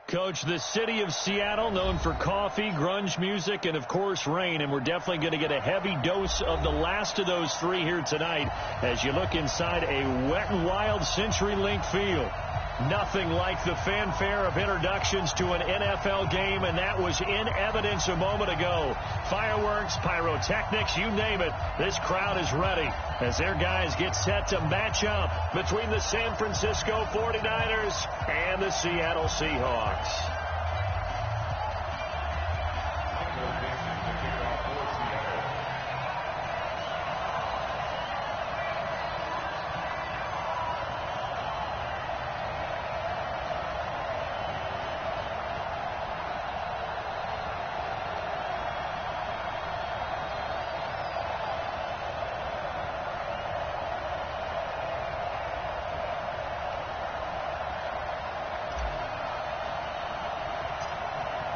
Coach, the city of Seattle, known for coffee, grunge music, and, of course, rain. And we're definitely going to get a heavy dose of the last of those three here tonight as you look inside a Wet n Wild CenturyLink field. Nothing like the fanfare of introductions to an NFL game, and that was in evidence a moment ago. Fireworks, pyrotechnics, you name it. This crowd is ready as their guys get set to match up between the San Francisco 49ers and the Seattle Seahawks.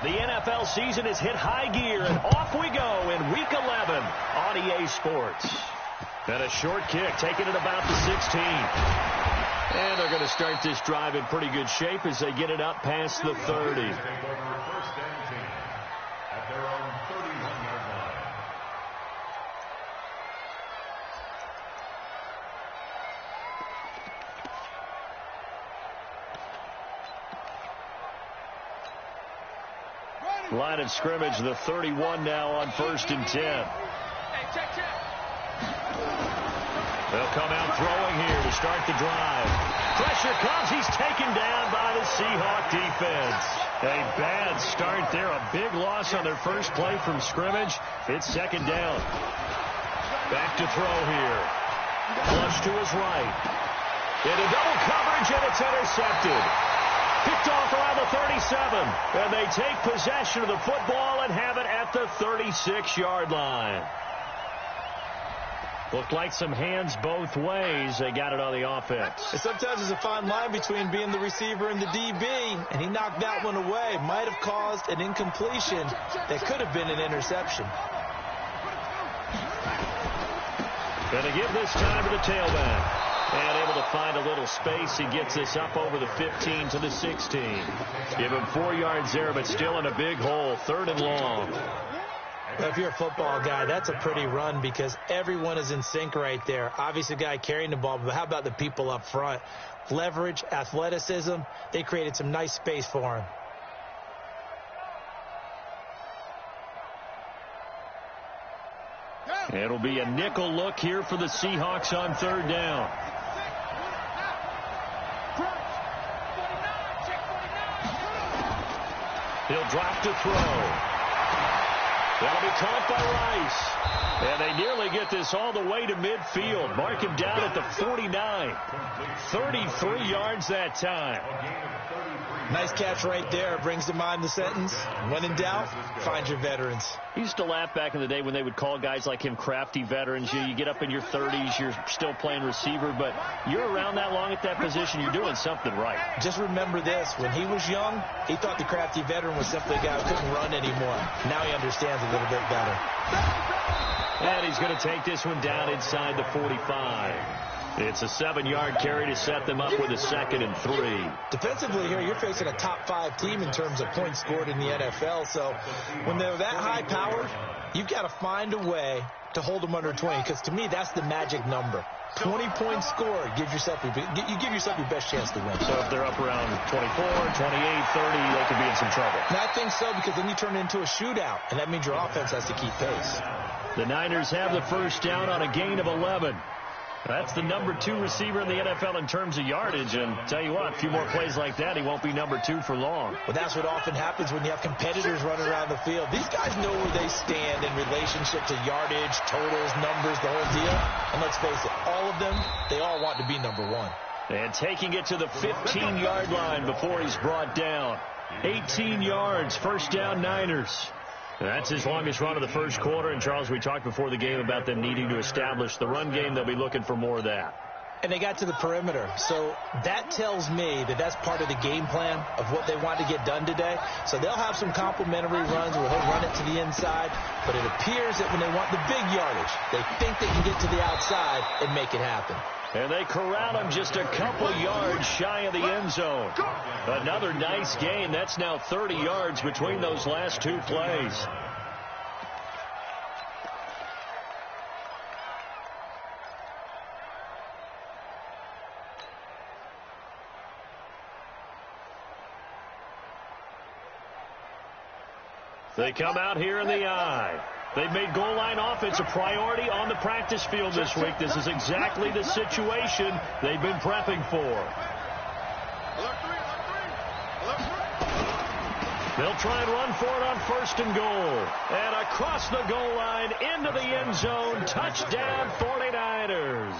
The NFL season has hit high gear, and off we go in Week 11 on EA Sports. And a short kick, taking it about the 16. And they're going to start this drive in pretty good shape as they get it up past the 30. Line of scrimmage, the 31 now on 1st and 10. They'll come out throwing here to start the drive. Pressure comes. He's taken down by the Seahawk defense. A bad start there. A big loss on their first play from scrimmage. It's 2nd down. Back to throw here. Flush to his right. Into double coverage, and it's intercepted. Picked off around the 37, and they take possession of the football and have it at the 36-yard line. Looked like some hands both ways. They got it on the offense. And sometimes there's a fine line between being the receiver and the DB, and he knocked that one away. Might have caused an incompletion that could have been an interception. Going to give this time to the tailback. And able to find a little space. He gets this up over the 15 to the 16. Give him 4 yards there, but still in a big hole. 3rd and long. Well, if you're a football guy, that's a pretty run because everyone is in sync right there. Obviously, the guy carrying the ball, but how about the people up front? Leverage, athleticism. They created some nice space for him. It'll be a nickel look here for the Seahawks on 3rd down. He'll drop to throw. That'll be caught by Rice. And they nearly get this all the way to midfield. Mark him down at the 49. 33 yards that time. Nice catch right there. Brings to mind the sentence. When in doubt, find your veterans. He used to laugh back in the day when they would call guys like him crafty veterans. You get up in your 30s, you're still playing receiver, but you're around that long at that position, you're doing something right. Just remember this. When he was young, he thought the crafty veteran was simply a guy who couldn't run anymore. Now he understands a little bit better. And he's going to take this one down inside the 45. It's a 7-yard carry to set them up with a 2nd and 3. Defensively here, you're facing a top 5 team in terms of points scored in the NFL. So when they're that high powered, you've got to find a way to hold them under 20. Because to me, that's the magic number. 20 points scored, you give yourself your best chance to win. So if they're up around 24, 28, 30, they could be in some trouble. And I think so, because then you turn it into a shootout, and that means your offense has to keep pace. The Niners have the 1st down on a gain of 11. That's the number 2 receiver in the NFL in terms of yardage. And tell you what, a few more plays like that, he won't be number 2 for long. Well, that's what often happens when you have competitors running around the field. These guys know where they stand in relationship to yardage, totals, numbers, the whole deal. And let's face it, all of them, they all want to be number 1. And taking it to the 15-yard line before he's brought down. 18 yards, 1st down Niners. That's his longest run of the first quarter. And, Charles, we talked before the game about them needing to establish the run game. They'll be looking for more of that. And they got to the perimeter. So that tells me that that's part of the game plan of what they want to get done today. So they'll have some complementary runs where he'll run it to the inside. But it appears that when they want the big yardage, they think they can get to the outside and make it happen. And they corral him just a couple yards shy of the end zone. Another nice gain. That's now 30 yards between those last two plays. They come out here in the eye. They've made goal line offense a priority on the practice field this week. This is exactly the situation they've been prepping for. They'll try and run for it on 1st and goal. And across the goal line into the end zone. Touchdown 49ers.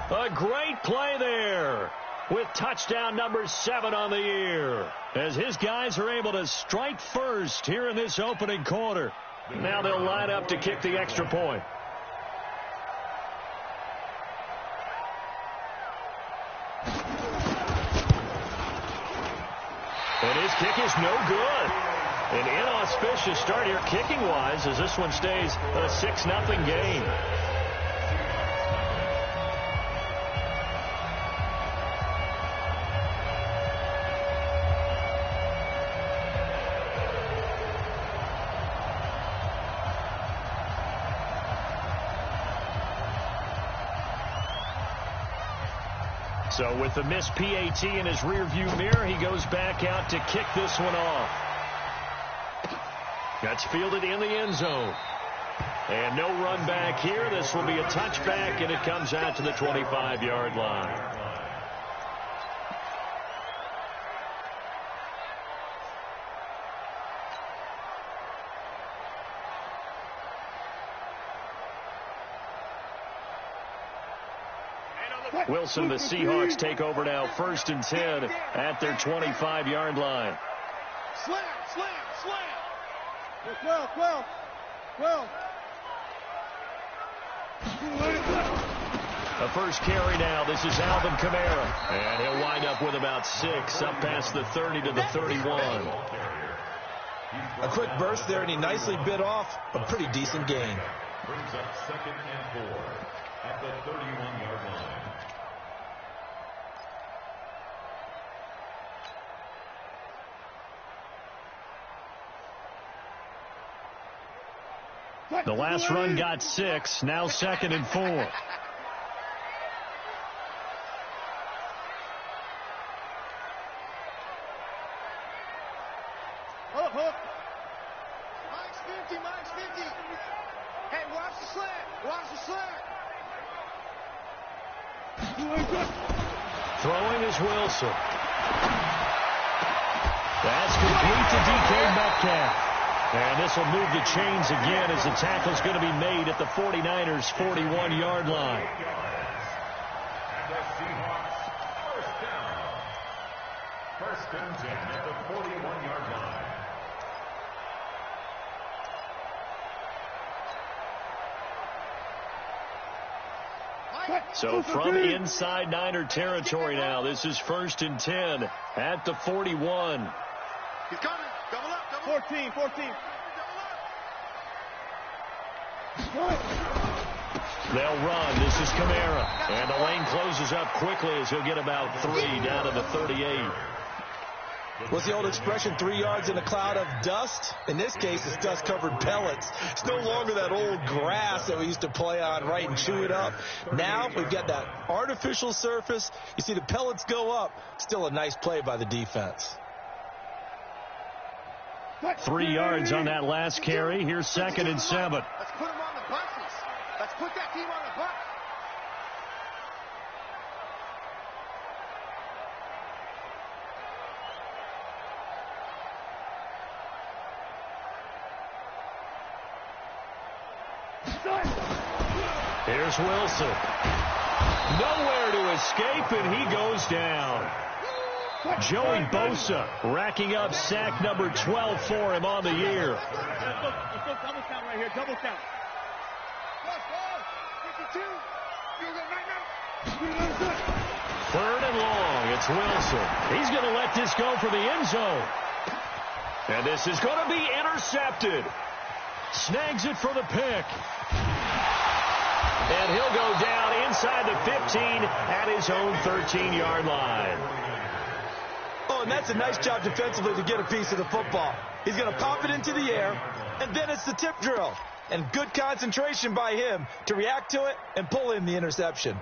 A great play there, with touchdown number 7 on the year, as his guys are able to strike first here in this opening quarter. Now they'll line up to kick the extra point. And his kick is no good. An inauspicious start here kicking-wise, as this one stays a 6-0 game. So with the missed PAT in his rearview mirror, he goes back out to kick this one off. That's fielded in the end zone. And no run back here. This will be a touchback, and it comes out to the 25-yard line. Wilson, the Seahawks take over now, 1st and 10 at their 25-yard line. Slam. Well. A first carry now. This is Alvin Kamara. And he'll wind up with about 6, up past the 30 to the 31. A quick burst there, and he nicely bit off a pretty decent gain. Brings up 2nd and 4 at the 31-yard line. The last run got 6. Now 2nd and 4. Hook. Mike's 50. Hey, watch the slant. Throwing is Wilson. That's complete to DK Metcalf. And this will move the chains again, as the tackle's going to be made at the 49ers' 41-yard line. And the Seahawks, 1st down. 1st and 10 at the 41-yard line. So from inside Niner territory now, this is 1st and 10 at the 41. He's coming. Double up. 14. They'll run. This is Kamara. And the lane closes up quickly as he'll get about 3 down to the 38. What's the old expression, 3 yards in a cloud of dust? In this case, it's dust-covered pellets. It's no longer that old grass that we used to play on, right, and chew it up. Now we've got that artificial surface. You see the pellets go up. Still a nice play by the defense. 3 yards on that last carry. Here's 2nd and 7. Let's put him on the buses. Let's put that team on the bus. Here's Wilson. Nowhere to escape, and he goes down. Joey Bosa racking up sack number 12 for him on the year. Let's go double count right here. Double count. 52. 3rd and long. It's Wilson. He's going to let this go for the end zone. And this is going to be intercepted. Snags it for the pick. And he'll go down inside the 15 at his own 13-yard line. Oh, and that's a nice job defensively to get a piece of the football. He's going to pop it into the air, and then it's the tip drill. And good concentration by him to react to it and pull in the interception.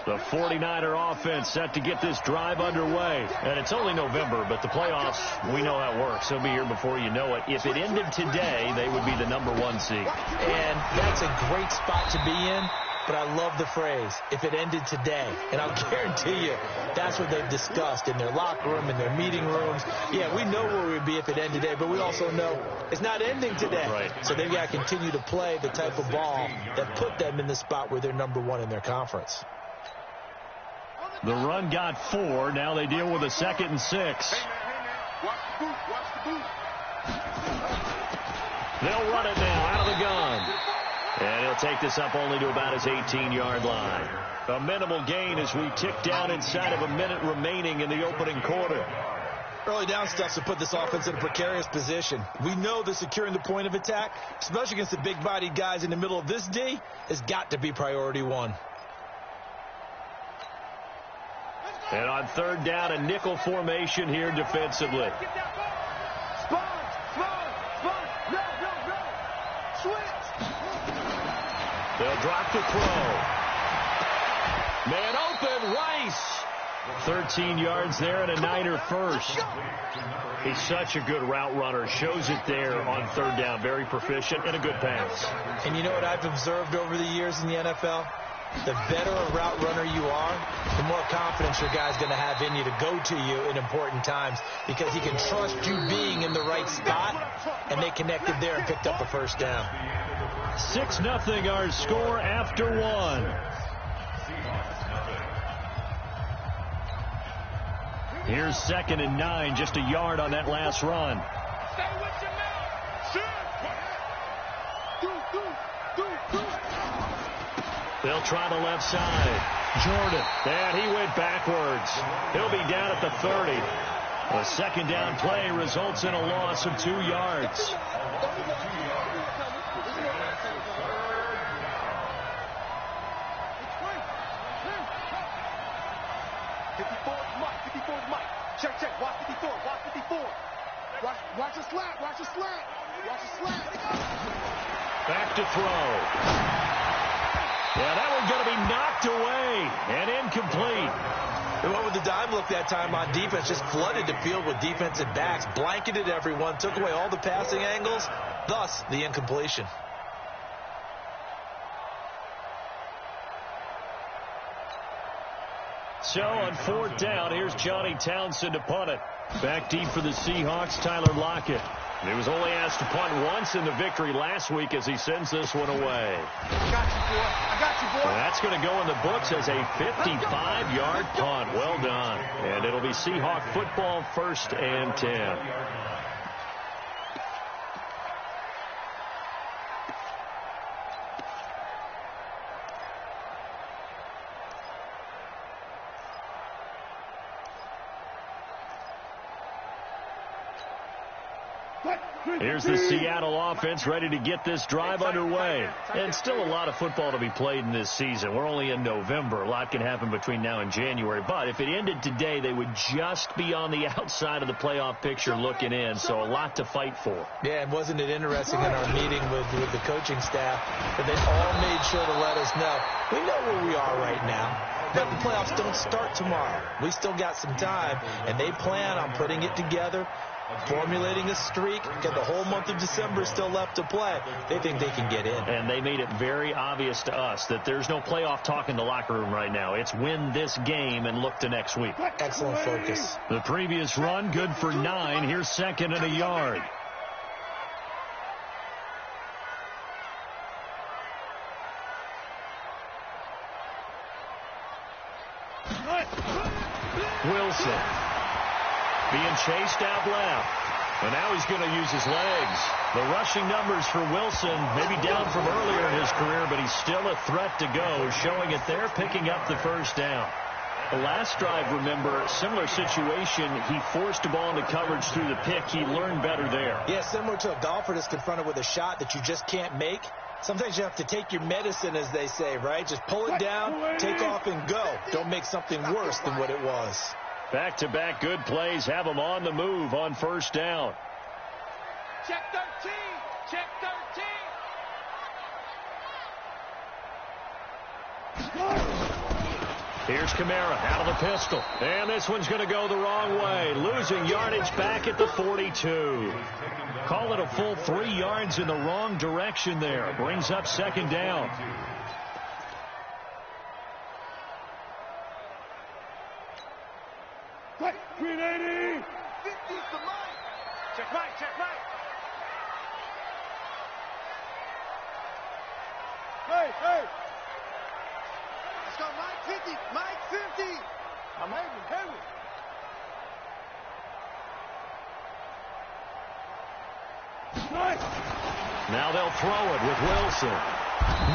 The 49er offense set to get this drive underway. And it's only November, but the playoffs, we know how it works. They'll be here before you know it. If it ended today, they would be the #1 seed. And that's a great spot to be in. But I love the phrase, if it ended today. And I'll guarantee you, that's what they've discussed in their locker room, in their meeting rooms. Yeah, we know where we'd be if it ended today, but we also know it's not ending today. Right. So they've got to continue to play the type of ball that put them in the spot where they're #1 in their conference. The run got 4. Now they deal with a 2nd and 6. They'll run it now out of the gun. And he'll take this up only to about his 18-yard line. A minimal gain as we tick down inside of a minute remaining in the opening quarter. Early down stuff to put this offense in a precarious position. We know that securing the point of attack, especially against the big-bodied guys in the middle of this D, has got to be priority 1. And on 3rd down, a nickel formation here defensively. They'll drop the throw. Man open, Rice. 13 yards there and a Niner first. He's such a good route runner. Shows it there on 3rd down. Very proficient and a good pass. And you know what I've observed over the years in the NFL? The better a route runner you are, the more confidence your guy's going to have in you to go to you in important times because he can trust you being in the right spot, and they connected there and picked up a first down. 6-0 our score after 1. Here's 2nd and 9, just a yard on that last run. They'll try the left side. Jordan. And he went backwards. He'll be down at the 30. A 2nd down play results in a loss of 2 yards. Check. Watch 54. Watch the slant. Watch the slant. Back to throw. Yeah, that one's going to be knocked away and incomplete. And what with the dime look that time on defense, just flooded the field with defensive backs, blanketed everyone, took away all the passing angles, thus the incompletion. So on 4th down, here's Johnny Townsend to punt it. Back deep for the Seahawks, Tyler Lockett. He was only asked to punt once in the victory last week as he sends this one away. I got you, boy. Well, that's going to go in the books as a 55-yard punt. Well done. And it'll be Seahawk football, 1st and 10. Here's the Seattle offense ready to get this drive underway. And still a lot of football to be played in this season. We're only in November. A lot can happen between now and January. But if it ended today, they would just be on the outside of the playoff picture looking in. So a lot to fight for. Yeah, and wasn't it interesting in our meeting with the coaching staff that they all made sure to let us know, we know where we are right now. But the playoffs don't start tomorrow. We still got some time, and they plan on putting it together, formulating a streak. Got the whole month of December still left to play. They think they can get in. And they made it very obvious to us that there's no playoff talk in the locker room right now. It's win this game and look to next week. Excellent focus. The previous run, good for 9. Here's 2nd and a yard. Wilson being chased out left. And now he's going to use his legs. The rushing numbers for Wilson, maybe down from earlier in his career, but he's still a threat to go, showing it there, picking up the first down. The last drive, remember, similar situation. He forced a ball into coverage through the pick. He learned better there. Yeah, similar to a golfer that's confronted with a shot that you just can't make. Sometimes you have to take your medicine, as they say, right? Just pull it down, take off, and go. Don't make something worse than what it was. Back-to-back good plays have him on the move on first down. Check 13. Check 13. Here's Kamara out of the pistol. And this one's going to go the wrong way. Losing yardage back at the 42. Call it a full 3 yards in the wrong direction there. Brings up second down. Right, 380. 50's the line. Check right, check right. Hey. Let's go, Mike 50. Mike 50. I'm heavy. Now they'll throw it with Wilson.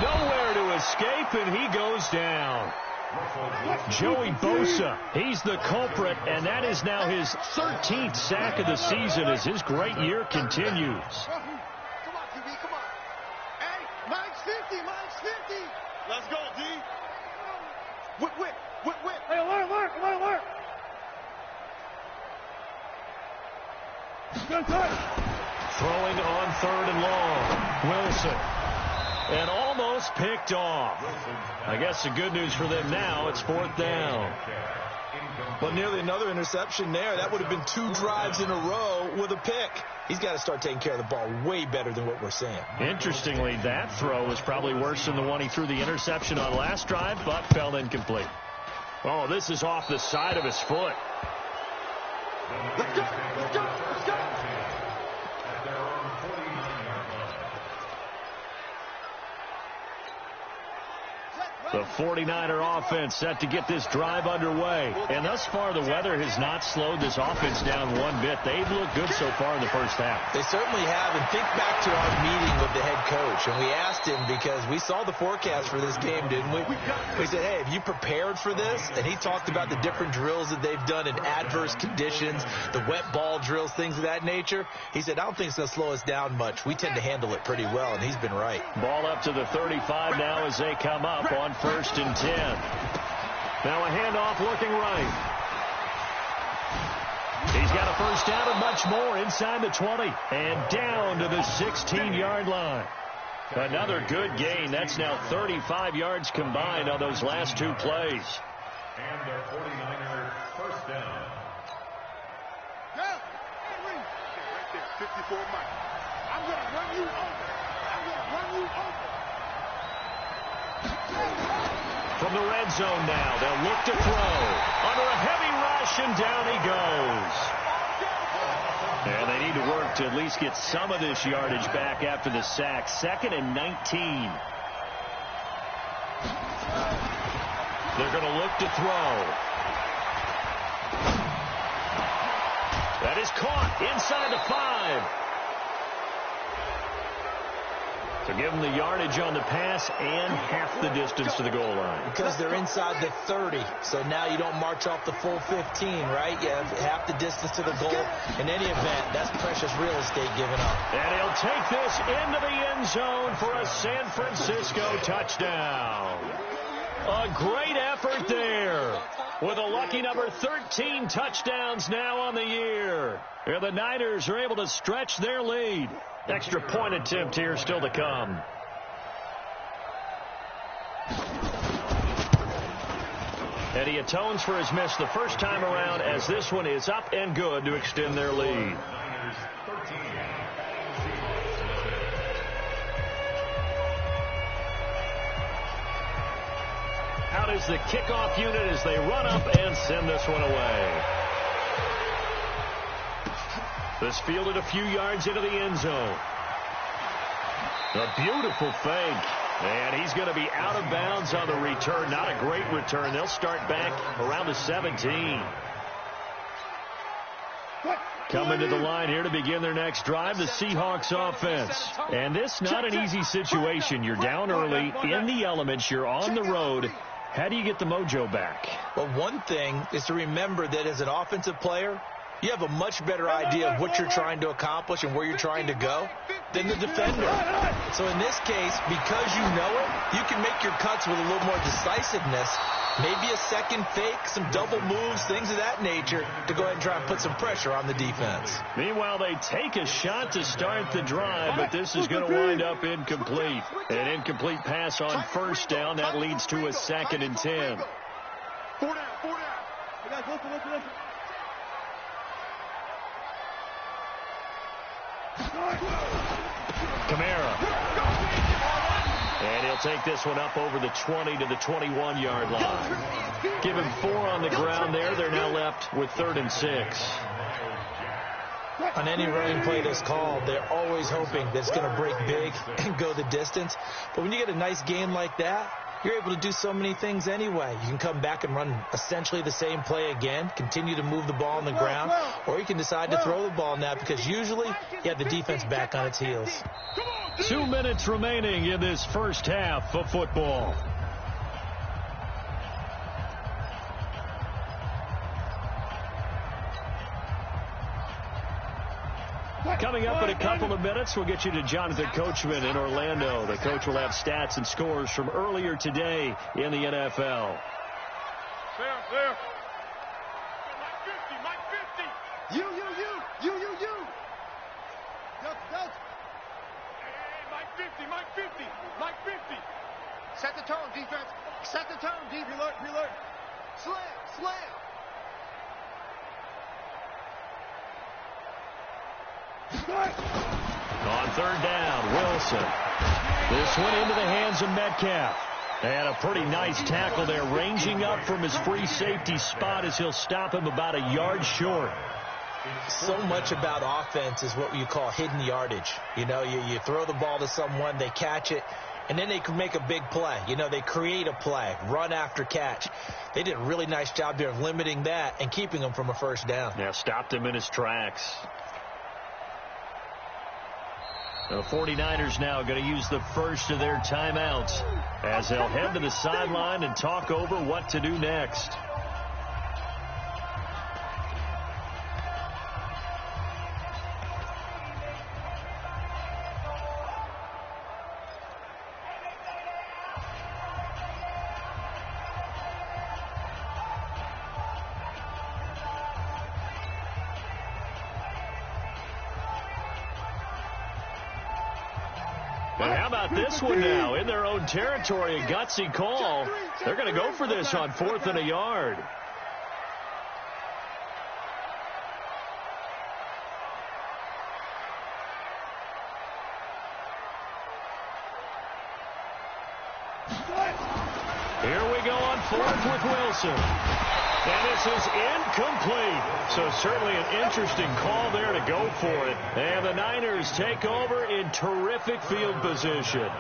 Nowhere to escape, and he goes down. Joey Bosa, he's the culprit, and that is now his 13th sack of the season as his great year continues. Come on, TV, come on. Hey, Mike's 50. Let's go, D. Whip. Hey, alert. Good time. Throwing on 3rd and long. Wilson. And almost picked off. I guess the good news for them now, it's 4th down. But nearly another interception there. That would have been 2 drives in a row with a pick. He's got to start taking care of the ball way better than what we're seeing. Interestingly, that throw was probably worse than the one he threw the interception on last drive, but fell incomplete. Oh, this is off the side of his foot. Let's go. The 49er offense set to get this drive underway. And thus far, the weather has not slowed this offense down one bit. They've looked good so far in the first half. They certainly have. And think back to our meeting with the head coach. And we asked him, because we saw the forecast for this game, didn't we? We said, hey, have you prepared for this? And he talked about the different drills that they've done in adverse conditions, the wet ball drills, things of that nature. He said, I don't think it's going to slow us down much. We tend to handle it pretty well, and he's been right. Ball up to the 35 now as they come up on 1st and 10. Now a handoff looking right. He's got a first down and much more inside the 20 and down to the 16-yard line. Another good gain. That's now 35 yards combined on those last 2 plays. And the 49ers first down. Yeah. Hey, right there, 54 Mike. I'm going to run you over. From the red zone now, they'll look to throw. Under a heavy rush, and down he goes. And they need to work to at least get some of this yardage back after the sack. 2nd and 19. They're going to look to throw. That is caught inside the 5. So give them the yardage on the pass and half the distance to the goal line. Because they're inside the 30. So now you don't march off the full 15, right? You have half the distance to the goal. In any event, that's precious real estate given up. And he'll take this into the end zone for a San Francisco touchdown. A great effort there. With a lucky number 13 touchdowns now on the year. And the Niners are able to stretch their lead. Extra point attempt here still to come. And he atones for his miss the first time around, as this one is up and good to extend their lead. Out is the kickoff unit as they run up and send this one away. This fielded a few yards into the end zone. A beautiful fake. And he's going to be out of bounds on the return. Not a great return. They'll start back around the 17. Coming to the line here to begin their next drive, the Seahawks offense. And this not an easy situation. You're down early in the elements. You're on the road. How do you get the mojo back? Well, one thing is to remember that as an offensive player, you have a much better idea of what you're trying to accomplish and where you're trying to go than the defender. So in this case, because you know it, you can make your cuts with a little more decisiveness, maybe a second fake, some double moves, things of that nature, to go ahead and try and put some pressure on the defense. Meanwhile, they take a shot to start the drive, but this is going to wind up incomplete. An incomplete pass on first down. That leads to a 2nd and 10. 4 down, 4 down. Listen. Kamara. And he'll take this one up over the 20 to the 21-yard line. Give him 4 on the ground there. They're now left with 3rd and 6. On any running play that's called, they're always hoping that it's going to break big and go the distance. But when you get a nice gain like that, you're able to do so many things anyway. You can come back and run essentially the same play again, continue to move the ball on the ground, or you can decide to throw the ball now because usually you have the defense back on its heels. 2 minutes remaining in this first half of football. Coming up in a couple of minutes, we'll get you to Jonathan Coachman in Orlando. The coach will have stats and scores from earlier today in the NFL. There. Mike 50. You. Go. Hey, Mike 50. Set the tone, defense. Set the tone, defense. Reload. Slam. On 3rd down, Wilson. This one into the hands of Metcalf. And a pretty nice tackle there, ranging up from his free safety spot as he'll stop him about a yard short. So much about offense is what you call hidden yardage. You know, you throw the ball to someone, they catch it, and then they can make a big play. You know, they create a play, run after catch. They did a really nice job there of limiting that and keeping him from a first down. Yeah, stopped him in his tracks. The 49ers now going to use the first of their timeouts as they'll head to the sideline and talk over what to do next. But how about this one now? In their own territory, a gutsy call. They're going to go for this on 4th and a yard. Here we go on 4th with Wilson. And this is incomplete. So certainly an interesting call there to go for it. And the Niners take over in terrific field position.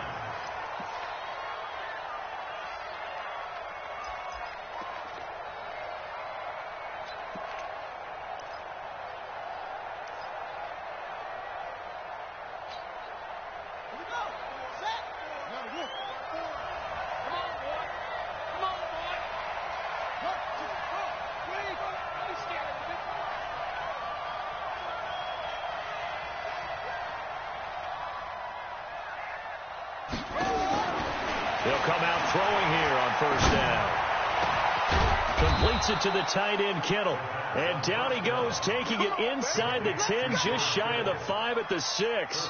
They'll come out throwing here on 1st down. Completes it to the tight end, Kittle. And down he goes, taking it inside the 10, just shy of the 5 at the 6.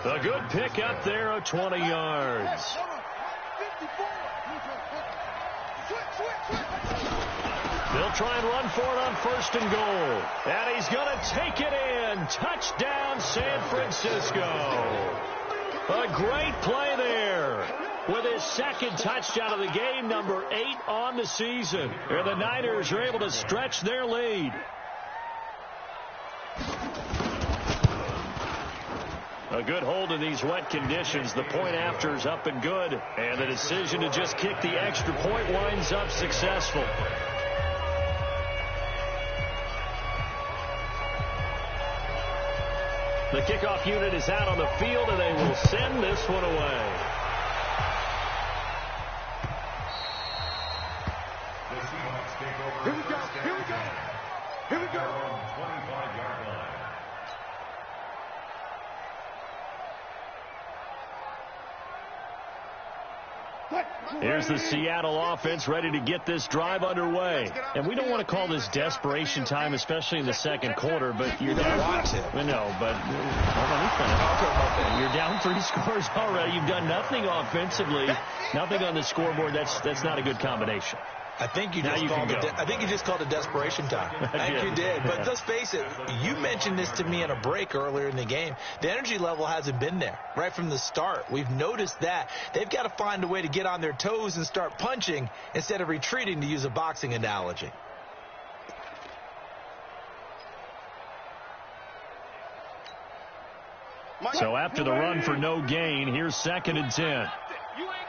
A good pick up there of 20 yards. They'll try and run for it on 1st and goal. And he's going to take it in. Touchdown, San Francisco. A great play there. With his 2nd touchdown of the game, number 8 on the season. And the Niners are able to stretch their lead. A good hold in these wet conditions. The point after is up and good. And the decision to just kick the extra point winds up successful. The kickoff unit is out on the field, and they will send this one away. Here we go. Here we go. 25-yard line. Here's the Seattle offense ready to get this drive underway. And we don't want to call this desperation time, especially in the second quarter, but you're down. No, but you're down 3 scores already. You've done nothing offensively, nothing on the scoreboard. That's not a good combination. I think you just called it desperation time. I think you did. But let's face it, you mentioned this to me in a break earlier in the game. The energy level hasn't been there right from the start. We've noticed that. They've got to find a way to get on their toes and start punching instead of retreating, to use a boxing analogy. So after the run for no gain, here's 2nd and 10. You ain't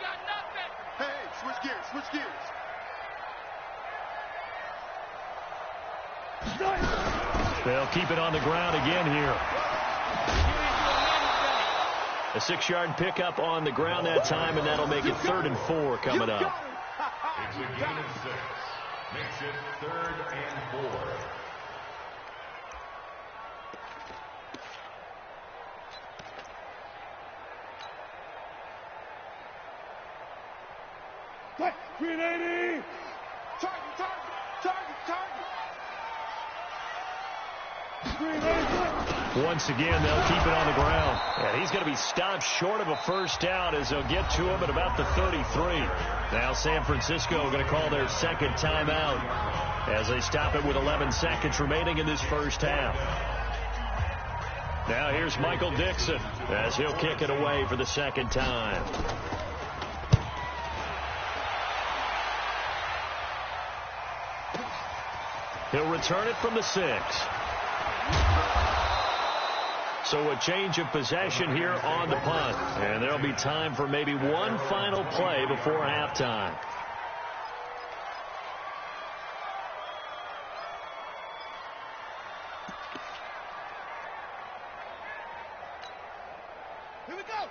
got nothing. Hey, switch gears, switch gears. They'll keep it on the ground again here. A 6-yard pickup on the ground that time, and that'll make it 3rd and 4 coming up. It's a gain of 6. Makes it 3rd and 4. Green 80. Target, target, target, target. Once again, they'll keep it on the ground. And he's going to be stopped short of a first down as they'll get to him at about the 33. Now San Francisco going to call their 2nd timeout as they stop it with 11 seconds remaining in this first half. Now here's Michael Dixon as he'll kick it away for the 2nd time. He'll return it from the 6. So a change of possession here on the punt. And there'll be time for maybe one final play before halftime.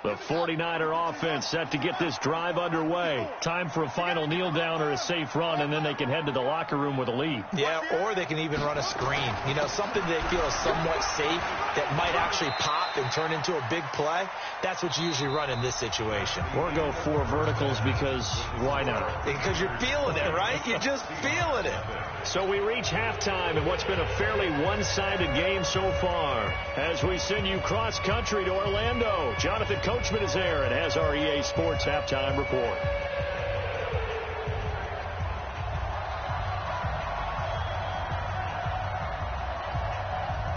The 49er offense set to get this drive underway. Time for a final kneel down or a safe run, and then they can head to the locker room with a lead. Yeah, or they can even run a screen. You know, something they feel is somewhat safe that might actually pop and turn into a big play. That's what you usually run in this situation. Or go 4 verticals because why not? Because you're feeling it, right? You're just feeling it. So we reach halftime in what's been a fairly one-sided game so far. As we send you cross-country to Orlando, Jonathan Coachman is there and has our EA Sports halftime report.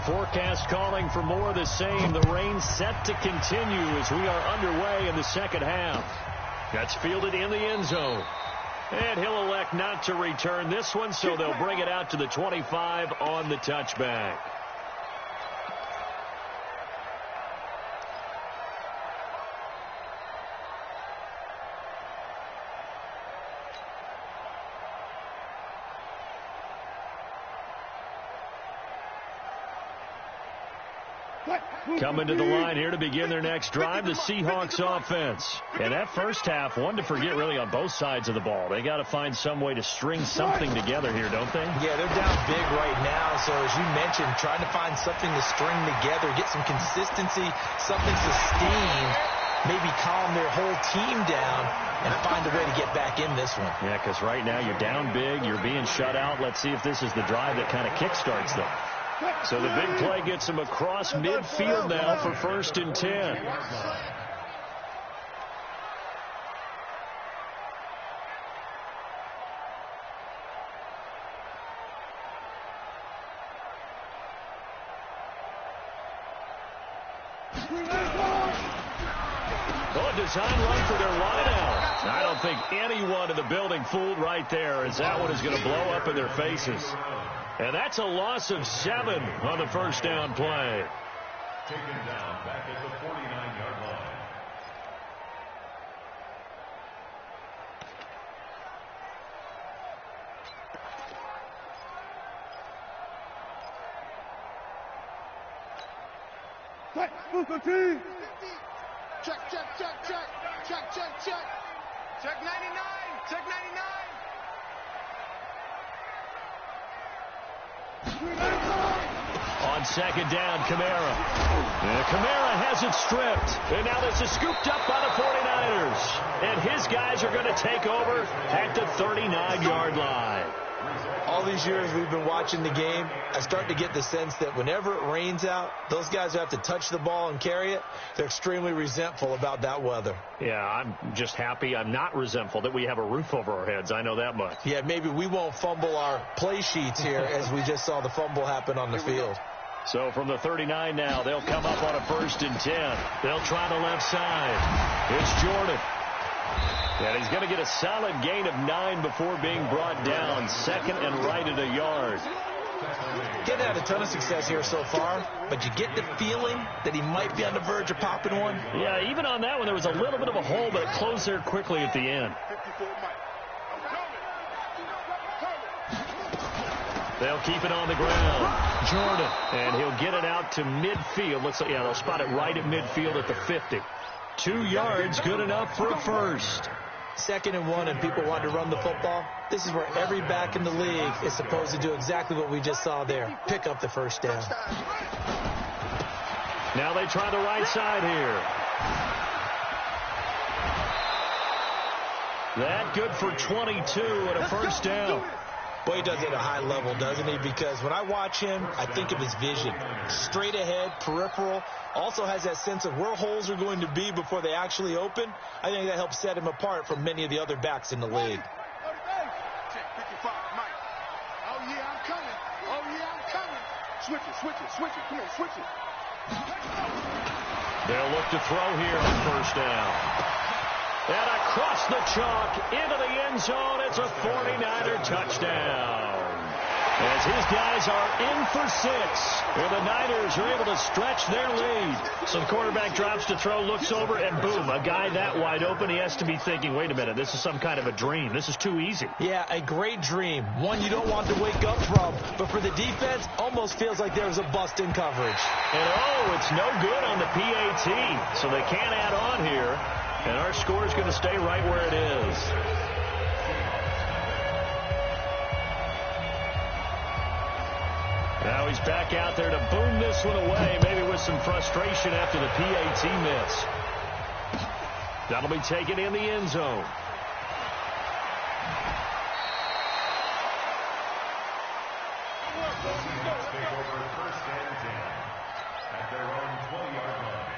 Forecast calling for more of the same. The rain set to continue as we are underway in the second half. That's fielded in the end zone. And he'll elect not to return this one, so they'll bring it out to the 25 on the touchback. Coming to the line here to begin their next drive, the Seahawks offense. And that first half, one to forget really on both sides of the ball. They got to find some way to string something together here, don't they? Yeah, they're down big right now. So as you mentioned, trying to find something to string together, get some consistency, something sustained, maybe calm their whole team down and find a way to get back in this one. Yeah, because right now you're down big, you're being shut out. Let's see if this is the drive that kind of kickstarts them. So the big play gets them across midfield now for 1st and 10. Oh, design run for their lineout. I don't think anyone in the building fooled right there, as that one is going to blow up in their faces. And that's a loss of 7 on the first down play. Taken down back at the 49-yard line. Check, check, check, check. Check, check, check. Check 99. Check 99. On second down, Kamara. And Kamara has it stripped. And now this is scooped up by the 49ers. And his guys are going to take over at the 39-yard line. All these years we've been watching the game, I start to get the sense that whenever it rains out, those guys who have to touch the ball and carry it, they're extremely resentful about that weather. Yeah, I'm just happy I'm not resentful that we have a roof over our heads. I know that much. Yeah, maybe we won't fumble our play sheets here as we just saw the fumble happen on the field. So from the 39 now, they'll come up on a 1st and 10. They'll try the left side. It's Jordan. And he's going to get a solid gain of 9 before being brought down. 2nd and right at a yard. Getting had a ton of success here so far, but you get the feeling that he might be on the verge of popping one. Yeah, even on that one, there was a little bit of a hole, but it closed there quickly at the end. They'll keep it on the ground. Jordan, and he'll get it out to midfield. Looks like, yeah, they'll spot it right at midfield at the 50. 2 yards, good enough for a first. 2nd and 1, and people want to run the football. This is where every back in the league is supposed to do exactly what we just saw there. Pick up the first down. Now they try the right side here. That good for 22 and a first down. Boy, he does it at a high level, doesn't he? Because when I watch him, I think of his vision. Straight ahead, peripheral. Also has that sense of where holes are going to be before they actually open. I think that helps set him apart from many of the other backs in the league. Oh, yeah, I'm coming. Oh, yeah, I'm coming. Switch it, switch it, switch it. Come on, switch it. They'll look to throw here on 1st down. And across the chalk into the end zone. It's a 49er touchdown. As his guys are in for 6. And the Niners are able to stretch their lead. So the quarterback drops to throw, looks over, and boom, a guy that wide open, he has to be thinking, wait a minute, this is some kind of a dream. This is too easy. Yeah, a great dream. One you don't want to wake up from. But for the defense, almost feels like there was a bust in coverage. And oh, it's no good on the PAT. So they can't add on here. And our score is going to stay right where it is. Now he's back out there to boom this one away, maybe with some frustration after the PAT miss. That'll be taken in the end zone. Take over 1st and 10 at their own 20-yard line.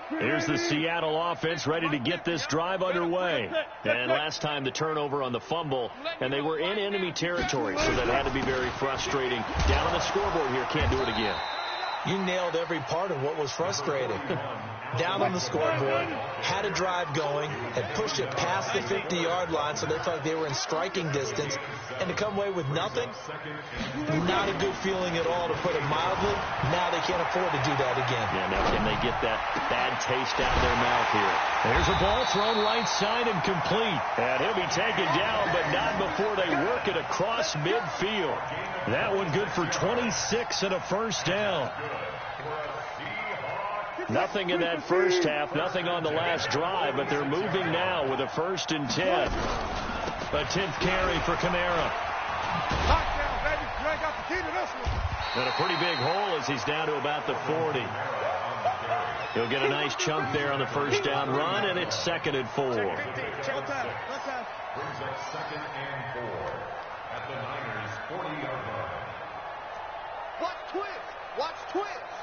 Here's the Seattle offense ready to get this drive underway. And last time the turnover on the fumble, and they were in enemy territory, so that had to be very frustrating. Down on the scoreboard here, can't do it again. You nailed every part of what was frustrating. Down on the scoreboard, had a drive going, had pushed it past the 50-yard line so they felt like they were in striking distance, and to come away with nothing, not a good feeling at all, to put it mildly. Now they can't afford to do that again. Yeah, now can they get that bad taste out of their mouth here? There's a ball thrown right side and complete. And he'll be taken down, but not before they work it across midfield. That one good for 26 and a first down. Nothing in that first half, nothing on the last drive, but they're moving now with a 1st and 10. A 10th carry for Kamara. Lockdown, baby. You ain't got the key to this one. And a pretty big hole as he's down to about the 40. He'll get a nice chunk there on the first down run, and it's 2nd and 4. Left side. Brings up 2nd and 4 at the Niners' 40-yard line. Watch twist. Watch twist.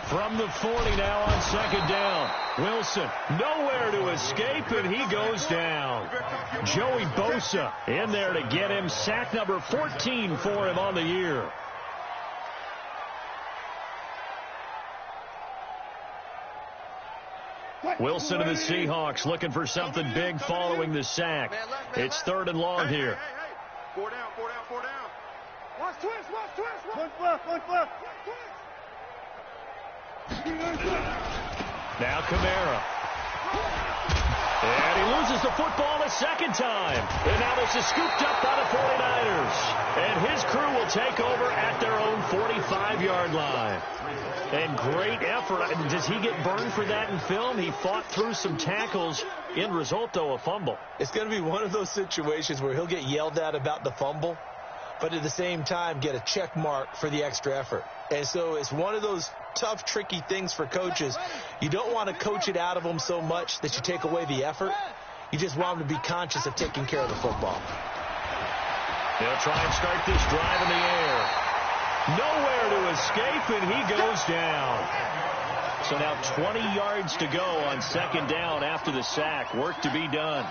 From the 40 now on 2nd down. Wilson nowhere to escape, and he goes down. Joey Bosa in there to get him. Sack number 14 for him on the year. Wilson and the Seahawks looking for something big following the sack. It's 3rd and long here. Hey. 4 down. Watch twist. One left. Now Kamara. And he loses the football a second time. And now this is scooped up by the 49ers. And his crew will take over at their own 45-yard line. And great effort. Does he get burned for that in film? He fought through some tackles. End result, though, a fumble. It's going to be one of those situations where he'll get yelled at about the fumble, but at the same time get a check mark for the extra effort. And so it's one of those tough, tricky things for coaches. You don't want to coach it out of them so much that you take away the effort. You just want them to be conscious of taking care of the football. They'll try and start this drive in the air. Nowhere to escape, and he goes down. So now 20 yards to go on second down after the sack. Work to be done.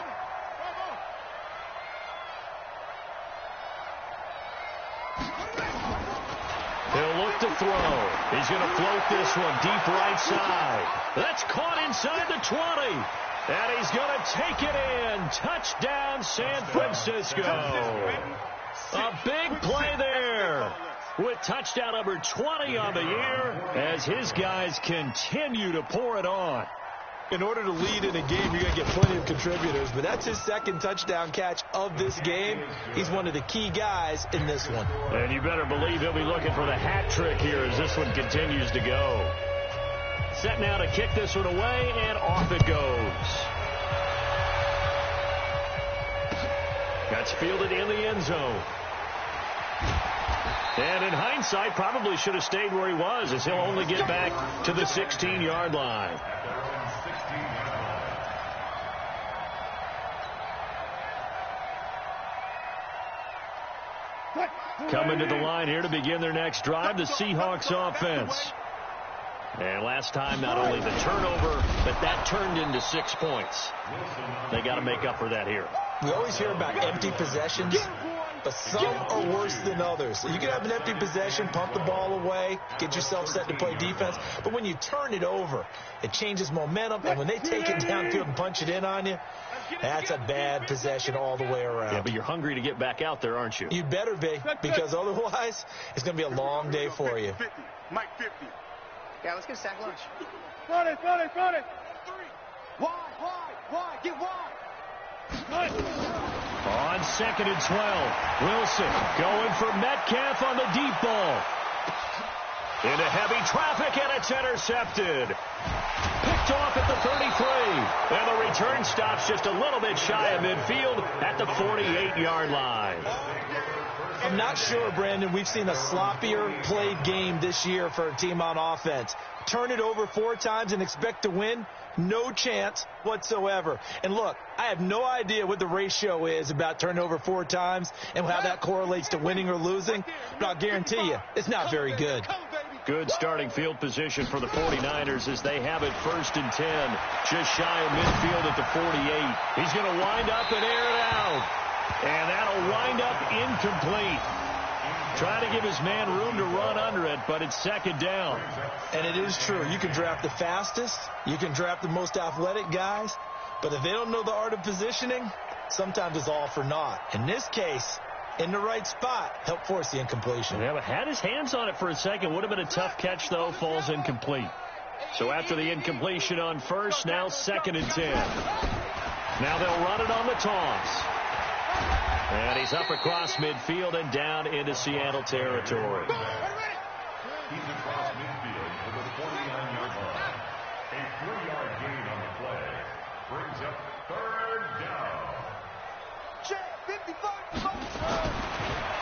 He'll look to throw. He's going to float this one deep right side. That's caught inside the 20. And he's going to take it in. Touchdown, San Francisco. A big play there with touchdown number 20 on the year as his guys continue to pour it on. In order to lead in a game, you're going to get plenty of contributors, but that's his second touchdown catch of this game. He's one of the key guys in this one. And you better believe he'll be looking for the hat trick here as this one continues to go. Set now to kick this one away, and off it goes. That's fielded in the end zone. And in hindsight, probably should have stayed where he was, as he'll only get back to the 16-yard line. Coming to the line here to begin their next drive, the Seahawks offense. And last time, not only the turnover, but that turned into 6 points. They got to make up for that here. We always hear about empty possessions, but some are worse than others. So you can have an empty possession, pump the ball away, get yourself set to play defense. But when you turn it over, it changes momentum. And when they take it downfield and punch it in on you, that's a bad possession all the way around. Yeah, but you're hungry to get back out there, aren't you? You better be, because otherwise it's going to be a long day for you. Mike 50. Yeah, let's get a sack lunch. Front it. Wide. Get wide. On second and 12, Wilson going for Metcalf on the deep ball. Into heavy traffic, and it's intercepted. Picked off at the 33. And the return stops just a little bit shy of midfield at the 48-yard line. I'm not sure, Brandon, we've seen a sloppier played game this year for a team on offense. Turn it over 4 times and expect to win? No chance whatsoever. And look, I have no idea what the ratio is about turning over 4 times and how that correlates to winning or losing, but I'll guarantee you it's not very good. Good starting field position for the 49ers as they have it 1st and 10, just shy of midfield at the 48. He's going to wind up and air it out. And that'll wind up incomplete. Trying to give his man room to run under it, but it's second down. And it is true. You can draft the fastest. You can draft the most athletic guys. But if they don't know the art of positioning, sometimes it's all for naught. In this case, in the right spot, helped force the incompletion. Yeah, but had his hands on it for a second. Would have been a tough catch, though. Falls incomplete. So after the incompletion on first, now 2nd and 10. Now they'll run it on the toss. And he's up across midfield and down into Seattle territory. He's across midfield to the 49-yard line. A 3-yard gain on the play brings up 3rd down.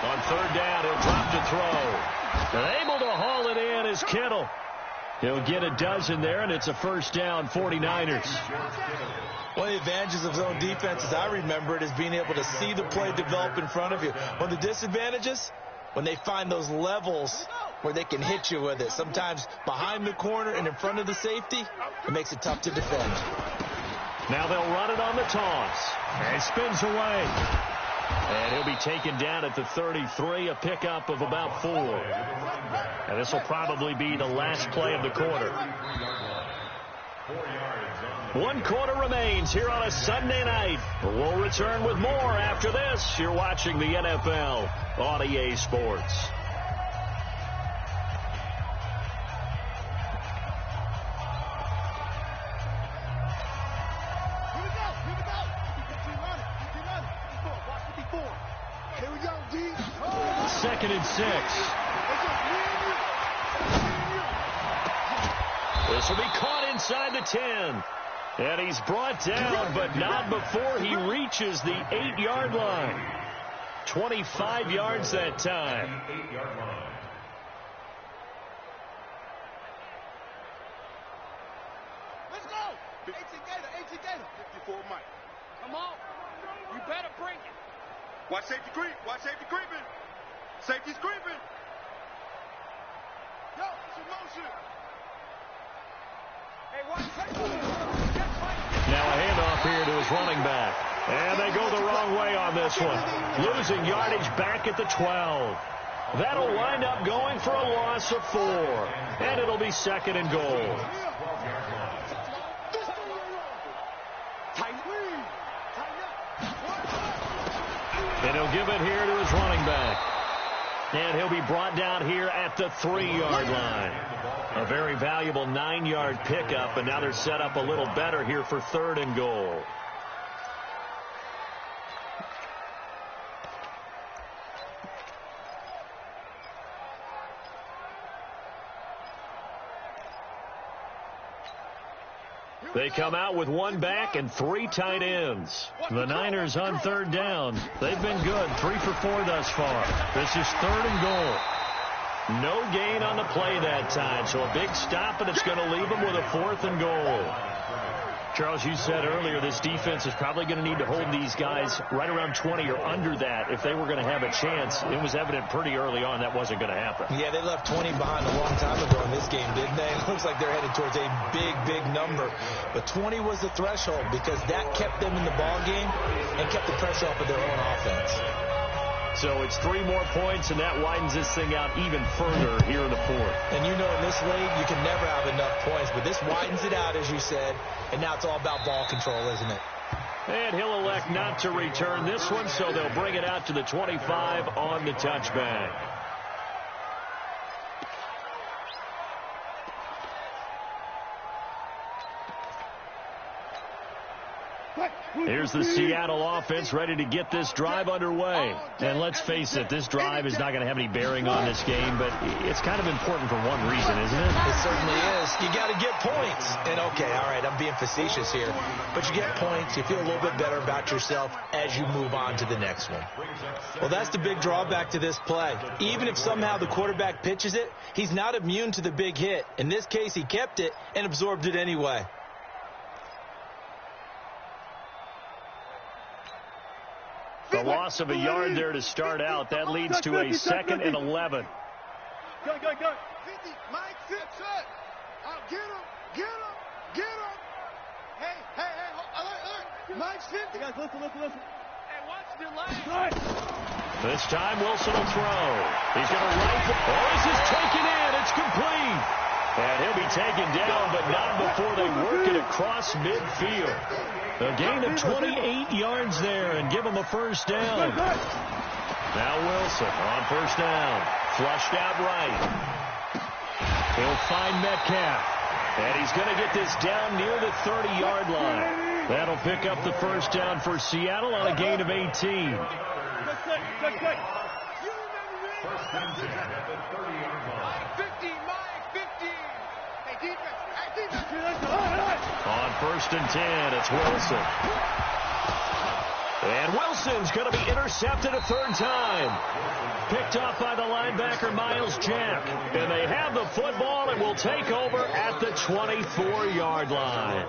On 3rd down, he'll drop to throw. And able to haul it in is Kittle. He'll get a dozen there, and it's a 1st down, 49ers. One of the advantages of zone defense, as I remember it, is being able to see the play develop in front of you. One of the disadvantages, when they find those levels where they can hit you with it. Sometimes behind the corner and in front of the safety, it makes it tough to defend. Now they'll run it on the toss. And spins away. And he'll be taken down at the 33, a pickup of about 4. And this will probably be the last play of the quarter. 1 quarter remains here on a Sunday night. We'll return with more after this. You're watching the NFL on EA Sports. 2nd and 6. This will be caught inside the 10. And he's brought down, but not before he reaches the 8-yard line. 25 yards that time. Let's go. 18 Gator. 54 Mike. Come on. You better bring it. Watch safety creep. Creeping. Safety's creeping. Yo, it's in motion. Hey, watch safety. Now a handoff here to his running back. And they go the wrong way on this one. Losing yardage back at the 12. That'll wind up going for a loss of 4. And it'll be 2nd and goal. And he'll give it here to his running back. And he'll be brought down here at the 3-yard line. A very valuable 9-yard pickup, and now they're set up a little better here for 3rd and goal. They come out with 1 back and 3 tight ends. The Niners on 3rd down. They've been good, 3 for 4 thus far. This is 3rd and goal. No gain on the play that time, so a big stop, and it's going to leave them with a 4th and goal. Charles, you said earlier this defense is probably going to need to hold these guys right around 20 or under that if they were going to have a chance. It was evident pretty early on that wasn't going to happen. Yeah, they left 20 behind a long time ago in this game, didn't they? It looks like they're headed towards a big number. But 20 was the threshold because that kept them in the ball game and kept the pressure off of their own offense. So it's 3 more points, and that widens this thing out even further here in the 4th. And you know in this league, you can never have enough points, but this widens it out, as you said, and now it's all about ball control, isn't it? And he'll elect not to return this one, so they'll bring it out to the 25 on the touchback. Here's the Seattle offense ready to get this drive underway. And let's face it, this drive is not going to have any bearing on this game, but it's kind of important for one reason, isn't it? It certainly is. You got to get points. And, okay, all right, I'm being facetious here. But you get points, you feel a little bit better about yourself as you move on to the next one. Well, that's the big drawback to this play. Even if somehow the quarterback pitches it, he's not immune to the big hit. In this case, he kept it and absorbed it anyway. The loss of a yard there to start out. That leads to a 2nd and 11. Go. 50, Mike, 6. Get him. Hey. Mike's 50. Guys, listen. Hey, watch the line. This time Wilson will throw. He's going to rifle. Oh, this is taken in. It's complete. And he'll be taken down, but not before they work it across midfield. A gain of 28 yards there and give him a first down. Now Wilson on first down. Flushed out right. He'll find Metcalf. And he's going to get this down near the 30-yard line. That'll pick up the first down for Seattle on a gain of 18. First and 10 at the 30-yard line. 50, Mike, 50. Hey, defense. On first and 10, it's Wilson. And Wilson's going to be intercepted a 3rd time. Picked off by the linebacker, Miles Jack. And they have the football and will take over at the 24-yard line.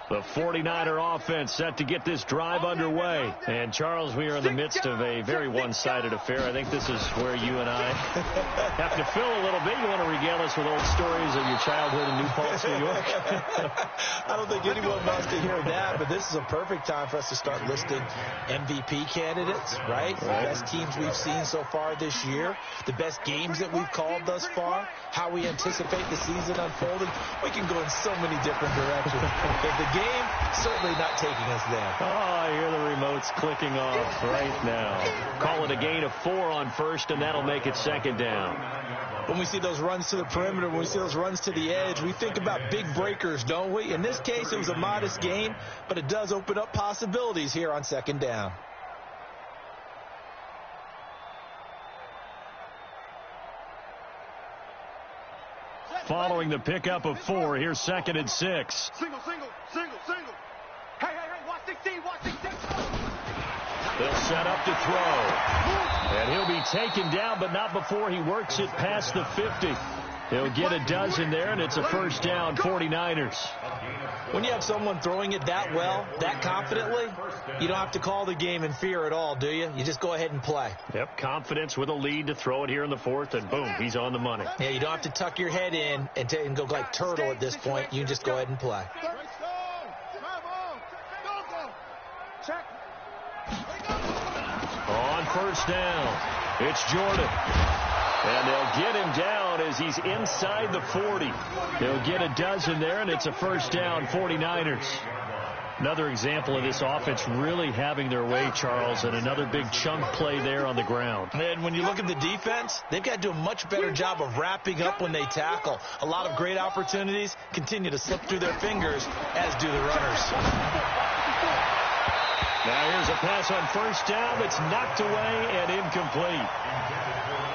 The 49er offense set to get this drive underway. And, Charles, we are in the midst of a very one-sided affair. I think this is where you and I have to fill a little bit. You want to regale us with old stories of your childhood in New Paltz, New York? I don't think anyone wants to hear that, but this is a perfect time for us to start listing MVP candidates, right? The best teams we've seen so far this year, the best games that we've called thus far, how we anticipate the season unfolding. We can go in so many different directions. If the game game, certainly not taking us there. Oh, I hear the remotes clicking off right now. Call it a gain of 4 on first, and that'll make it second down. When we see those runs to the perimeter, when we see those runs to the edge, we think about big breakers, don't we? In this case, it was a modest gain, but it does open up possibilities here on second down. Following the pickup of 4, here's second and 6. Single. Hey, watch 16, watch 16. They'll set up to throw. And he'll be taken down, but not before he works it past the 50. He'll get a dozen there, and it's a first down, 49ers. When you have someone throwing it that well, that confidently, you don't have to call the game in fear at all, do you? You just go ahead and play. Yep, confidence with a lead to throw it here in the 4th, and boom, he's on the money. Yeah, you don't have to tuck your head in and go like turtle at this point. You can just go ahead and play. On first down, it's Jordan. And they'll get him down as he's inside the 40. They'll get a dozen there, and it's a first down, 49ers. Another example of this offense really having their way, Charles, and another big chunk play there on the ground. And when you look at the defense, they've got to do a much better job of wrapping up when they tackle. A lot of great opportunities continue to slip through their fingers, as do the runners. Now here's a pass on first down that's knocked away and incomplete.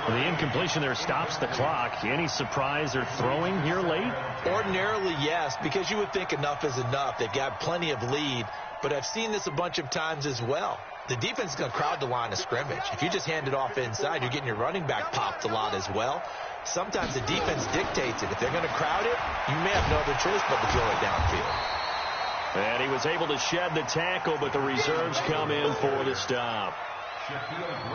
Well, the incompletion there stops the clock. Any surprise they're throwing here late? Ordinarily, yes, because you would think enough is enough. They've got plenty of lead, but I've seen this a bunch of times as well. The defense is going to crowd the line of scrimmage. If you just hand it off inside, you're getting your running back popped a lot as well. Sometimes the defense dictates it. If they're going to crowd it, you may have no other choice but to throw it downfield. And he was able to shed the tackle, but the reserves come in for the stop.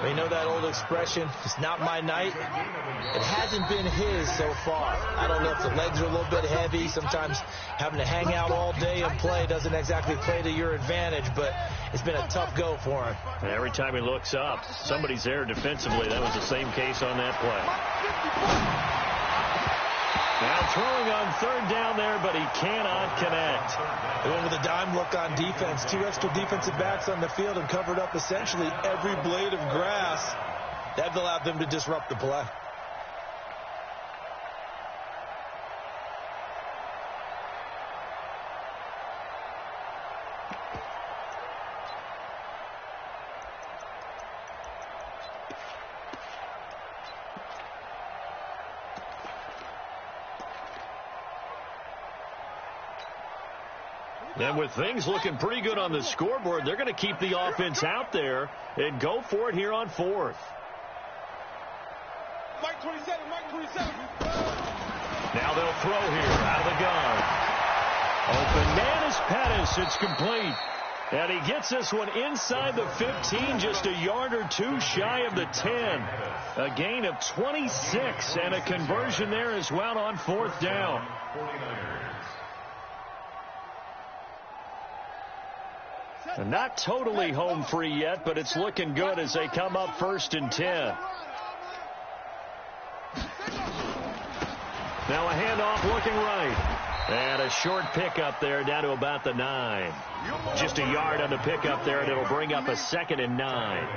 They know that old expression, it's not my night. It hasn't been his so far. I don't know if the legs are a little bit heavy. Sometimes having to hang out all day and play doesn't exactly play to your advantage, but it's been a tough go for him. Every time he looks up, somebody's there defensively. That was the same case on that play. Now throwing on third down there, but he cannot connect. They went with a dime look on defense. 2 extra defensive backs on the field and covered up essentially every blade of grass. That allowed them to disrupt the play. And with things looking pretty good on the scoreboard, they're going to keep the offense out there and go for it here on 4th. Mike 27. Now they'll throw here out of the gun. Open man is Pettis. It's complete. And he gets this one inside the 15, just a yard or two shy of the 10. A gain of 26 and a conversion there as well on 4th down. And not totally home free yet, but it's looking good as they come up 1st and 10. Now a handoff looking right. And a short pickup there down to about the 9. Just a yard on the pickup there, and it'll bring up a 2nd and 9.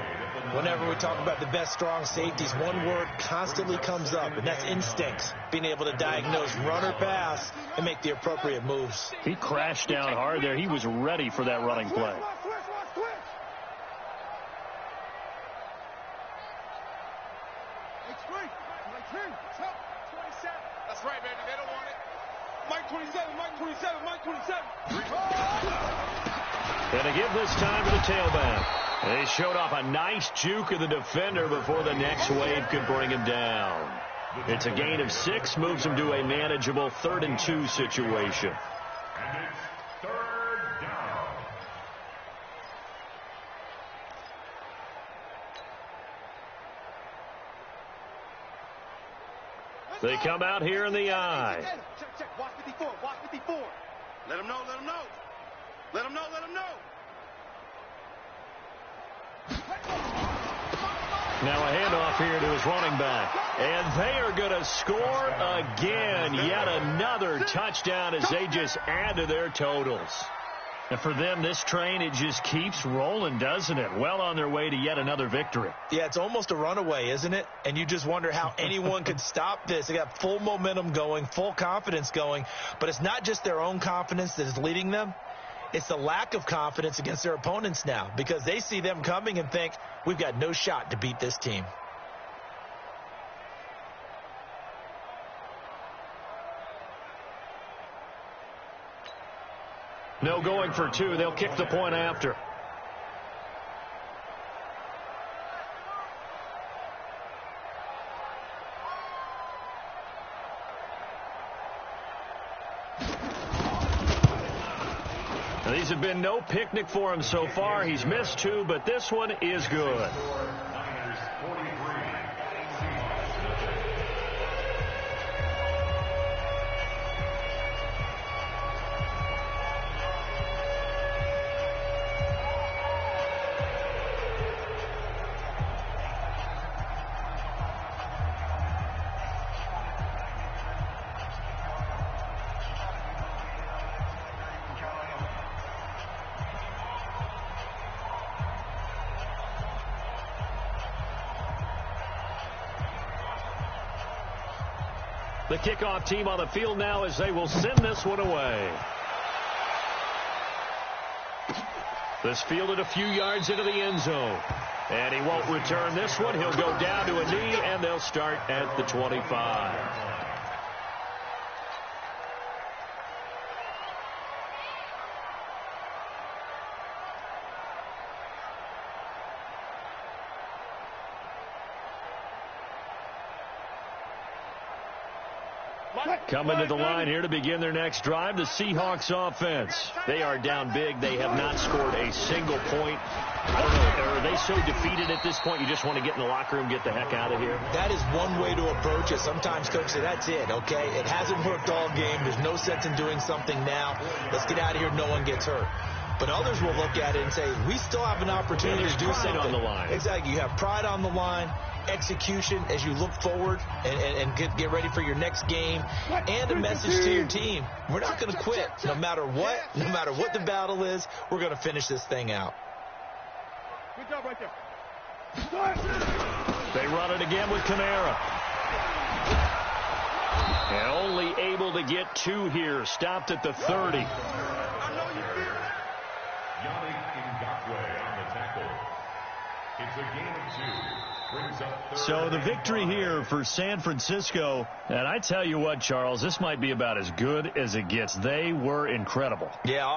Whenever we talk about the best strong safeties, one word constantly comes up, and that's instincts. Being able to diagnose run or pass and make the appropriate moves. He crashed down hard there. He was ready for that running play. That's right, baby. They don't want it. Mike 27. And to give this time to the tailback. They showed off a nice juke of the defender before the next wave could bring him down. It's a gain of 6, moves him to a manageable 3rd and 2 situation. And it's 3rd down. They come out here in the eye. Check. Watch 54. Let him know. Now a handoff here to his running back. And they are going to score again. Yet another touchdown as they just add to their totals. And for them, this train, it just keeps rolling, doesn't it? Well on their way to yet another victory. Yeah, it's almost a runaway, isn't it? And you just wonder how anyone could stop this. They got full momentum going, full confidence going. But it's not just their own confidence that is leading them. It's the lack of confidence against their opponents now, because they see them coming and think, we've got no shot to beat this team. No going for two. They'll kick the point after. Now, these have been no picnic for him so far. He's missed two, but this one is good. The kickoff team on the field now as they will send this one away. This fielded a few yards into the end zone. And he won't return this one. He'll go down to a knee, and they'll start at the 25. Coming to the line here to begin their next drive, the Seahawks offense. They are down big. They have not scored a single point. I don't know, are they so defeated at this point you just want to get in the locker room, get the heck out of here? That is one way to approach it. Sometimes coaches say, that's it, okay? It hasn't worked all game. There's no sense in doing something now. Let's get out of here. No one gets hurt. But others will look at it and say, we still have an opportunity to do something. On the line. Exactly. You have pride on the line, execution as you look forward and get ready for your next game, and a message to your team. We're not going to quit no matter what. No matter what the battle is, we're going to finish this thing out. Good job right there. They run it again with Kamara. And only able to get two here. Stopped at the 30. It's a game of two. Brings up So the victory here for San Francisco. And I tell you what, Charles, this might be about as good as it gets. They were incredible. Yeah,